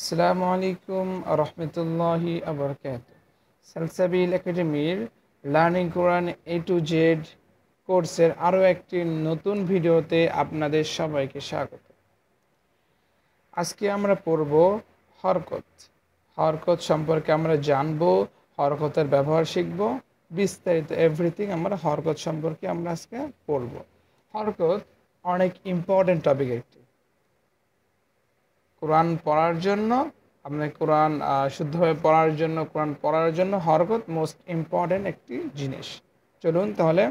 আসসালামু আলাইকুম রহমতুল্লাহি আবরকাত। সালসাবিল একাডেমির learning Quran A to Z কোর্সের আরও একটি নতুন ভিডিওতে আপনাদের সবাইকে স্বাগত। আজকে আমরা পড়ব হরকত। হরকত সম্পর্কে আমরা জানব, হরকতের ব্যবহার শিখব, বিস্তারিত এভরিথিং আমরা হরকত সম্পর্কে আমরা আজকে পড়ব। হরকত অনেক ইম্পর্টেন্ট টপিক একটি। কোরআন পড়ার জন্য, আপনার কোরআন শুদ্ধভাবে পড়ার জন্য হরকত মোস্ট ইম্পর্টেন্ট একটি জিনিস। চলুন তাহলে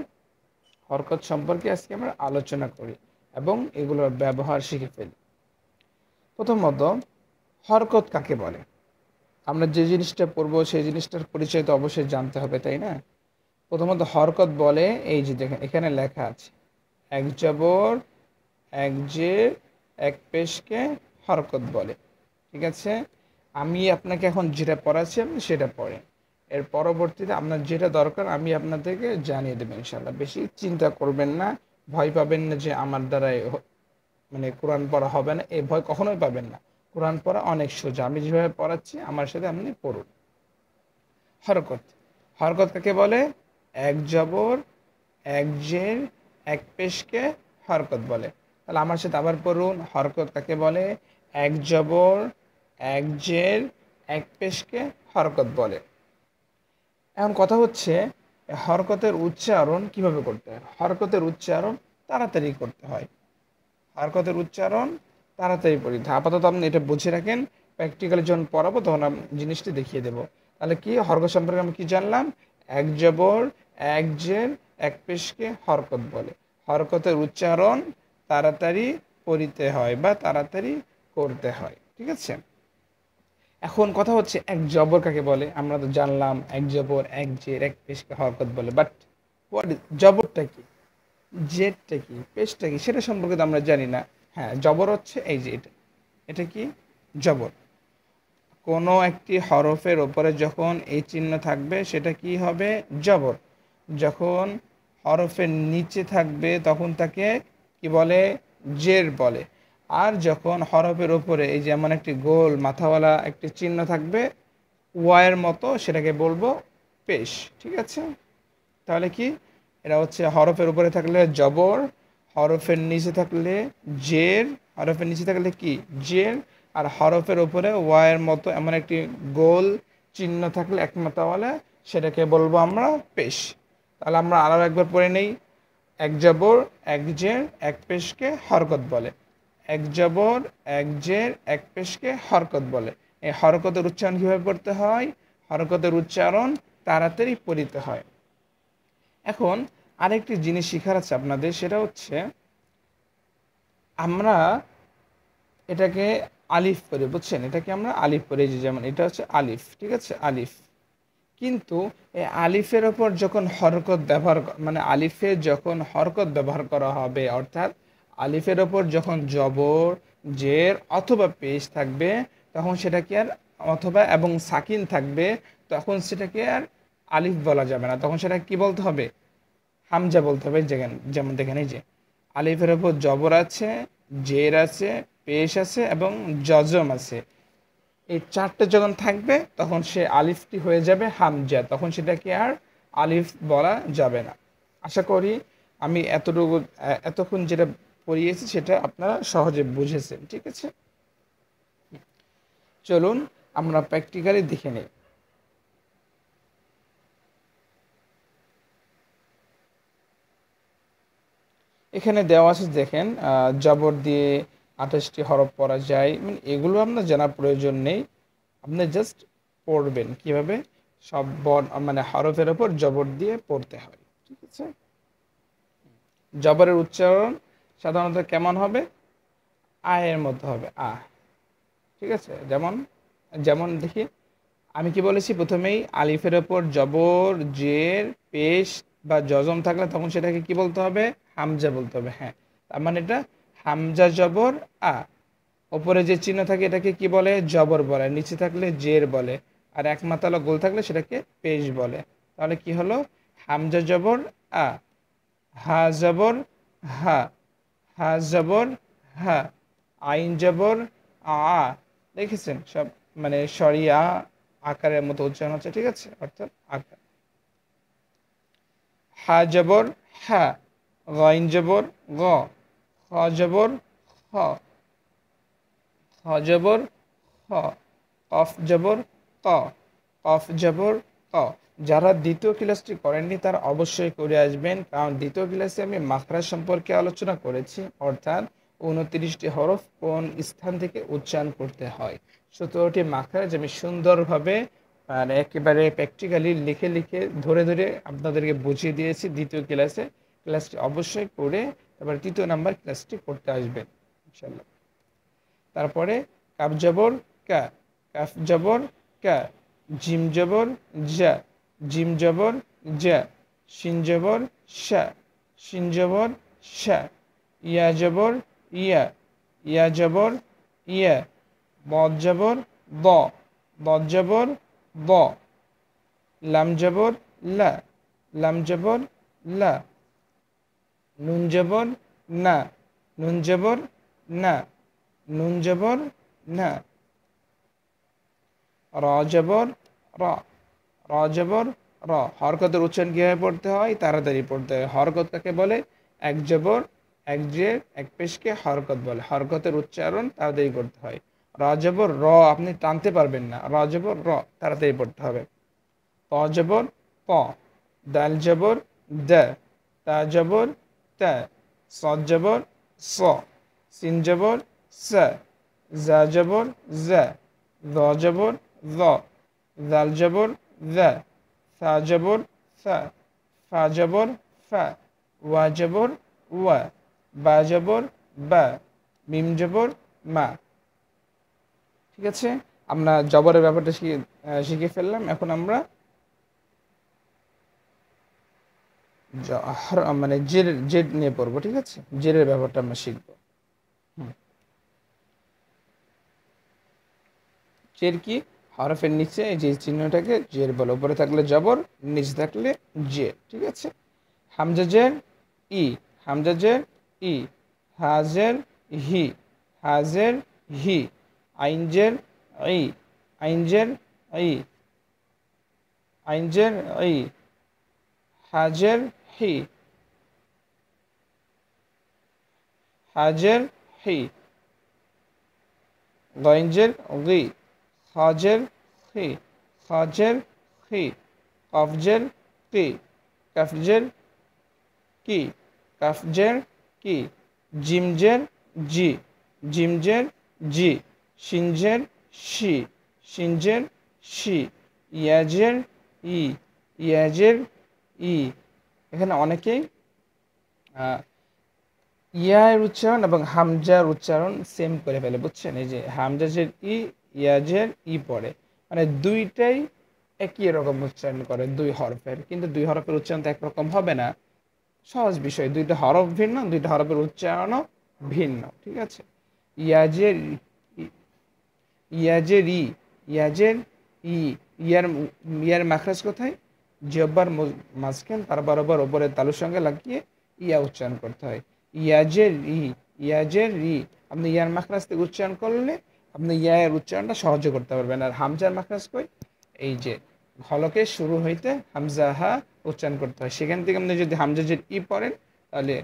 হরকত সম্পর্কে আজকে আমরা আলোচনা করি এবং এগুলোর ব্যবহার শিখে ফেলি। প্রথমত, হরকত কাকে বলে? আমরা যে জিনিসটা পড়বো সেই জিনিসটার পরিচয় তো অবশ্যই জানতে হবে, তাই না? প্রথমত হরকত বলে, এই যে দেখেন এখানে লেখা আছে, এক জবর এক জের এক পেশকে হরকত বলে। ঠিক আছে, আমি আপনাকে এখন যেটা পড়াচ্ছি আপনি সেটা পড়েন, এর পরবর্তীতে আপনার যেটা দরকার আমি আপনাদেরকে জানিয়ে দেবো ইনশাল্লাহ। বেশি চিন্তা করবেন না, ভয় পাবেন না যে আমার দ্বারাই মানে কোরআন পড়া হবে না, এই ভয় কখনোই পাবেন না। কোরআন পড়া অনেক সোজা, আমি যেভাবে পড়াচ্ছি আমার সাথে আপনি পড়ুন। হরকত, হরকত কাকে বলে? এক জবর এক জের এক পেশকে হরকত বলে। তাহলে আমার সাথে আবার পড়ুন, হরকত কাকে বলে? এক জবর এক জের এক পেশকে হরকত বলে। এখন কথা হচ্ছে হরকতের উচ্চারণ কিভাবে করতে হয়। হরকতের উচ্চারণ তাড়াতাড়ি করতে হয়, হরকতের উচ্চারণ তাড়াতাড়ি পড়তে হয়। আপাতত আপনি এটা বুঝে রাখেন, প্র্যাকটিক্যালি যখন পড়াবো তখন আমি জিনিসটি দেখিয়ে দেবো। তাহলে কি হরকত সম্পর্কে আমি কি জানলাম? এক জবর এক জের এক পেশকে হরকত বলে। হরকতের উচ্চারণ তাড়াতাড়ি পড়িতে হয় বা তাড়াতাড়ি করতে হয়। ঠিক আছে, এখন কথা হচ্ছে এক জবর কাকে বলে? আমরা তো জানলাম এক জবর এক জের এক পেশকে হরকত বলে, বাট হোয়াট ইজ জবরটা কি, জেরটা কি, পেশটা কি, সেটা সম্পর্কে তো আমরা জানি না। হ্যাঁ, জবর হচ্ছে এই যে এটা, এটা কি জবর। কোনো একটি হরফের ওপরে যখন এই চিহ্ন থাকবে সেটা কি হবে? জবর। যখন হরফের নিচে থাকবে তখন তাকে কি বলে? জের বলে। আর যখন হরফের ওপরে এই যেমন একটি গোল মাথাওয়ালা একটি চিহ্ন থাকবে ওয়াইয়ের মতো, সেটাকে বলবো পেশ। ঠিক আছে, তাহলে কি এটা হচ্ছে হরফের উপরে থাকলে জবর, হরফের নিচে থাকলে জের, হরফের নিচে থাকলে কি জের, আর হরফের উপরে ওয়াইয়ের মতো এমন একটি গোল চিহ্ন থাকলে একমাতাওয়ালা, সেটাকে বলবো আমরা পেশ। তাহলে আমরা আরও একবার পড়ে নেই, এক জবর এক জের এক পেশকে হরকত বলে। এক জবর এক জের এক পেশকে হরকত বলে। এই হরকতের উচ্চারণ কীভাবে পড়তে হয়? হরকতের উচ্চারণ তাড়াতাড়ি পড়িতে হয়। এখন আরেকটি জিনিস শেখার আছে আপনাদের, সেটা হচ্ছে আমরা এটাকে আলিফ পড়ি, বুঝছেন? এটাকে আমরা আলিফ পড়ি, যে যেমন এটা হচ্ছে আলিফ, ঠিক আছে, আলিফ। কিন্তু এই আলিফের ওপর যখন হরকত ব্যবহার মানে আলিফে যখন হরকত ব্যবহার করা হবে, অর্থাৎ আলিফের ওপর যখন জবর জের অথবা পেশ থাকবে তখন সেটাকে আর, অথবা এবং সাকিন থাকবে তখন সেটাকে আর আলিফ বলা যাবে না, তখন সেটা কি বলতে হবে? হামজা বলতে হবে। যেমন দেখেন এই যে আলিফের ওপর জবর আছে, জের আছে, পেশ আছে এবং জজম আছে, এই চারটে যখন থাকবে তখন সে আলিফটি হয়ে যাবে হামজা, তখন সেটাকে আর আলিফ বলা যাবে না। আশা করি আমি এতক্ষণ যেটা পড়িয়েছি সেটা আপনারা সহজে বুঝেছেন। ঠিক আছে, চলুন আমরা প্র্যাকটিক্যালি দেখে নিই। এখানে দেওয়া আছে দেখেন, জবর দিয়ে 28টি হরফ পড়া যায়, মানে এগুলো আপনার জানার প্রয়োজন নেই, আপনি জাস্ট পড়বেন কিভাবে সব মানে হরফের ওপর জবর দিয়ে পড়তে হয়। ঠিক আছে, জবরের উচ্চারণ সাধারণত কেমন হবে? আয়ের মতো হবে, আ। ঠিক আছে, যেমন যেমন দেখি, আমি কি বলেছি প্রথমেই, আলিফের ওপর জবর জের পেশ বা জজম থাকলে তখন সেটাকে কি বলতে হবে? হামজা বলতে হবে। হ্যাঁ, তার মানে এটা হামজা জবর আ। ওপরে যে চিহ্ন থাকে এটাকে কি বলে? জবর বলে। নিচে থাকলে জের বলে, আর এক মাতালা গোল থাকলে সেটাকে পেশ বলে। তাহলে কি হলো? হামজা জবর আ, হা জবর হা, হা জবর হা, আইন জবর আ, দেখেছেন সব মানে সরিয়া আকারের মতো উচ্চারণ হচ্ছে, ঠিক আছে, অর্থাৎ আকার। হা জবর হা, গইন জবর গ, খ জবর খ, খ জবর খ, কফ জবর ক, কফ জবর ক। যারা দ্বিতীয় ক্লাসটি করেননি তারা অবশ্যই করে আসবেন, কারণ দ্বিতীয় ক্লাসে আমি মাখরাজ সম্পর্কে আলোচনা করেছি, অর্থাৎ 29টি হরফ কোন স্থান থেকে উচ্চারণ করতে হয়। 17টি মাখরাজ আমি সুন্দরভাবে আর একেবারে প্র্যাকটিক্যালি লিখে লিখে ধরে ধরে আপনাদেরকে বুঝিয়ে দিয়েছি দ্বিতীয় ক্লাসে। ক্লাসটি অবশ্যই করে তারপর তৃতীয় নাম্বার ক্লাসটি করতে আসবেন ইনশাল্লাহ। তারপরে কাফ জবর কা, কাফ জবর কা, জিম জবর জা, জিম জবর জা, শিন জবর শা, শিন জবর শা, ইয়া জবর ইয়া, ইয়া জবর ইয়া, বদ জবর দ, বদ জবর ব, লাম জবর লা, লাম জবর লা, নুন জবর না, নুন জবর না, নুন জবর না, র জবর র, র জবর র। হরকতের উচ্চারণ কিভাবে পড়তে হয়? তাড়াতাড়ি পড়তে হয়। হরকত কাকে বলে? এক জবর এক জের এক পেশকে হরকত বলে। হরকতের উচ্চারণ তাড়াতাড়ি করতে হয়। র জবর র, আপনি টানতে পারবেন না। র জবর র, তাড়াতাড়ি পড়তে হবে। ত জবর প, দাল জবর দ, তা জবর তা, সদ জবর স, সিন জবর স, জা জবর জা, দ জবর দ, জাল জবর জা, সা জবর সা, ফা জবর ফা, ওয়া জবর ওয়া, বা জবর বা, মিম জবর মা। ঠিক আছে, আমরা জবরের ব্যাপারটা শিখে ফেললাম। এখন আমরা মানে জেড নিয়ে পড়বো। ঠিক আছে, জেরের ব্যাপারটা আমরা শিখবো। জের কি? হরফের নিচে যে চিহ্নটাকে জের বলে। উপরে থাকলে জবর, নিচে থাকলে জে। ঠিক আছে, হামজা জের ই, হামজা জের ই, হাজের হি, হাজের হি, আইন জের ই, আইন জের ই, আইন জের ই, হাজের হি, হাজের হি, গইনজের গি, খাজের খি, খাজের খি, কফজের কি, কফজের কি, কফজের কি, জিমজের জি, জিমজের জি, শিনজের শি, শিনজের শি, ইয়াজের ই, ইয়াজের ই। এখানে অনেকেই ইয়ার উচ্চারণ এবং হামজার উচ্চারণ সেম করে ফেলে, বুঝছেন? এই যে হামজাজের ই, ইয়াজের ই পড়ে, মানে দুইটাই একই রকম উচ্চারণ করে দুই হরফের, কিন্তু দুই হরফের উচ্চারণ তো একরকম হবে না। সহজ বিষয়, দুইটা হরফ ভিন্ন, দুইটা হরফের উচ্চারণও ভিন্ন। ঠিক আছে, ইয়াজের ইয়াজের ই, ইয়াজের ই, ইয়ার ইয়ার মাখরাজ কোথায়? জিহ্বার মাঝখান তার বরাবর ওপরে তালুর সঙ্গে লাগিয়ে ইয়া উচ্চারণ করতে হয়। ইয়াজের ই, ইয়াজের ই। আপনি ইয়ার মাখরাজ থেকে উচ্চারণ করলে আপনি ইয়ার উচ্চারণটা সহজে করতে পারবেন। আর হামজার মাখরাজ কই? এই যে হলকে শুরু হইতে হামজা হা উচ্চারণ করতে হয়, সেখান থেকে আপনি যদি হামজাজের ই পড়েন তাহলে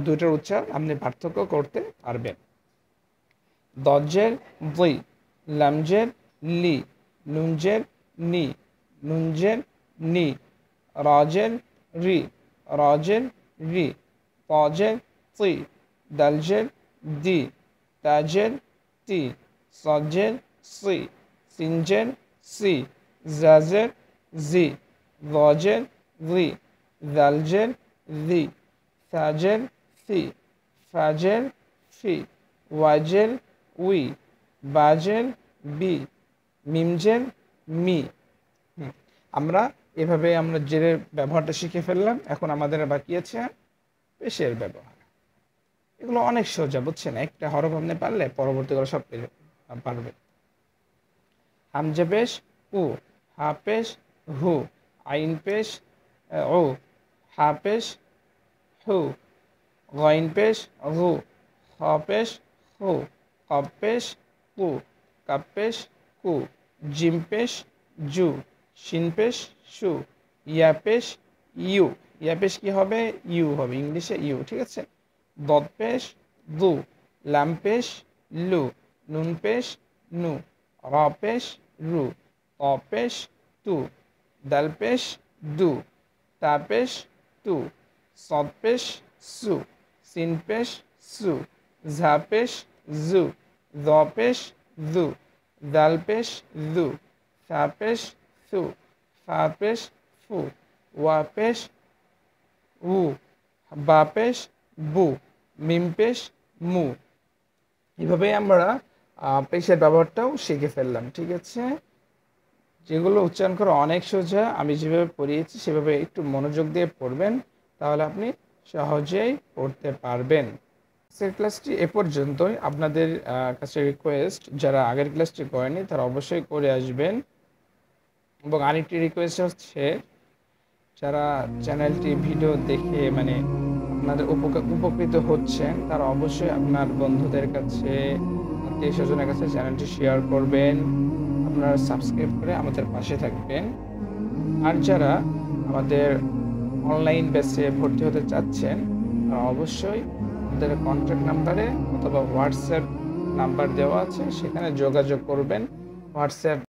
দুইটার উচ্চারণ আপনি পার্থক্য করতে পারবেন। দজ্জের বই, লামজের লি, নুনজের নি, নুনজের নি, রাজের রি, রাজের রি, তাজের তি, দালজের দি, তাজের তি, সজের সি, সিনজের সি, জাজের জি, গজের রি, দালজের দি, সাজের সি, ফাজের ফি, ওয়াজের উই, বাজের বি, মিমজের মি। আমরা এভাবে আমরা জেরের ব্যবহারটা শিখে ফেললাম। এখন আমাদের বাকি আছে পেশের ব্যবহার। এগুলো অনেক সোজা, বুঝছেন? একটা হরফ আপনি পারলে পরবর্তীকালে সব পারবে। হামজা পেশ উ, হা পেশ হু, আইন পেশ ও, হা পেশ হু, গইন পেশ গু, খ পেশ হু, কফ পেশ কু, কাপ পেশ কু, জিম পেশ জু, শিন পেশ শু, ইয়া পেশ ইউ। ইয়া পেশ কি হবে? ইউ হবে, ইংলিশে ইউ, ঠিক আছে। দদ পেশ দু, লাম পেশ লু, নুন পেশ নু, র পেশ রু, ত পেশ তু, দাল পেশ দু, তা পেশ তু, সদ পেশ সু, সিন পেশ সু, ঝা পেশ জু, দ পেশ দু, দাল পেশ দু, সা পেশ সু, ফা পেশ ফু, ওয়া পেশ উ, বা পেশ বু, মিম পেশ মু। এভাবে আমরা পেশের ব্যবহারটাও শিখে ফেললাম, ঠিক আছে। যেগুলো উচ্চারণ করা অনেক সোজা, আমি যেভাবে পড়িয়েছি সেভাবে একটু মনোযোগ দিয়ে পড়বেন, তাহলে আপনি সহজেই পড়তে পারবেন। আজকের ক্লাসটি এ পর্যন্তই। আপনাদের কাছে রিকোয়েস্ট, যারা আগের ক্লাসটি করেনি তারা অবশ্যই করে আসবেন। এবং আরেকটি রিকোয়েস্ট হচ্ছে, যারা চ্যানেলটি ভিডিও দেখে মানে আপনাদের উপকৃত হচ্ছেন, তারা অবশ্যই আপনার বন্ধুদের কাছে, আত্মীয় স্বজনের কাছে চ্যানেলটি শেয়ার করবেন। আপনারা সাবস্ক্রাইব করে আমাদের পাশে থাকবেন। আর যারা আমাদের অনলাইন ব্যাচে ভর্তি হতে চাচ্ছেন, তারা অবশ্যই আমাদের কন্ট্যাক্ট নাম্বারে অথবা হোয়াটসঅ্যাপ নাম্বার দেওয়া আছে, সেখানে যোগাযোগ করবেন। হোয়াটসঅ্যাপ